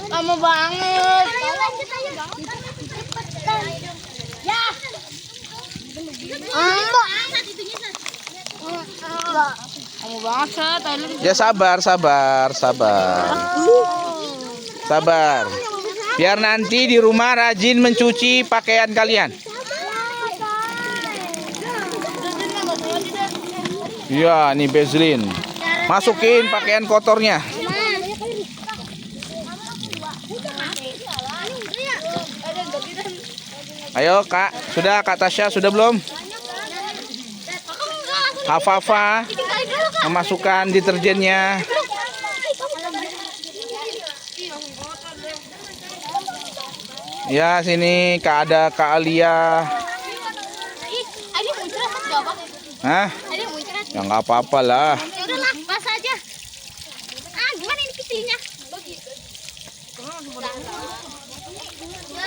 Lama banget. Ya. Lama banget Sat. Ya sabar, sabar, sabar. Sabar. Biar nanti di rumah rajin mencuci pakaian kalian. Iya, nih Bezlin. Masukin pakaian kotornya. Ayo Kak, sudah Kak Tasya, sudah belum? Hafafa memasukkan deterjennya. Ya, sini ada Kak Alia. Hah? Ya nggak apa-apa lah. Ya udahlah, basah aja. Ah, gimana ini kecilnya?